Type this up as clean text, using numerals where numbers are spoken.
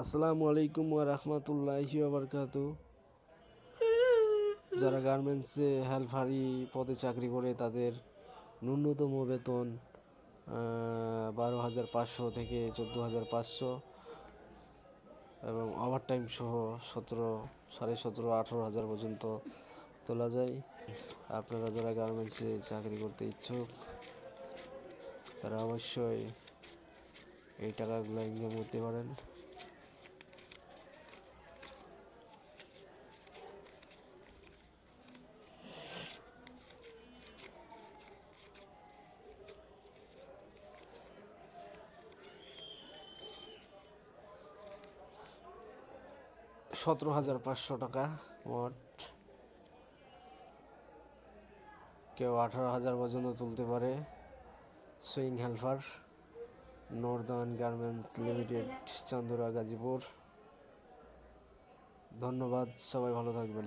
আসসালামু আলাইকুম ওয়া রাহমাতুল্লাহি ওয়া বারাকাতু। যারা গার্মেন্টসে হেল্পারি পদে চাকরি করে তাদের ন্যূনতম বেতন 12,500 থেকে 14,500 এবং ওভারটাইম সহ 17, 17,500, 18,000 পর্যন্ত তোলা যায়। আপনারা যারা গার্মেন্টসে চাকরি করতে ইচ্ছুক তারা অবশ্যই এই টাকাগুলো ইনকাম করতে পারেন। 17,500 টাকা মোট। কেউ 18,000 পর্যন্ত তুলতে পারে। Swing helper, northern garments limited, Chandura, Gazipur. ধন্যবাদ, সবাই ভালো থাকবেন।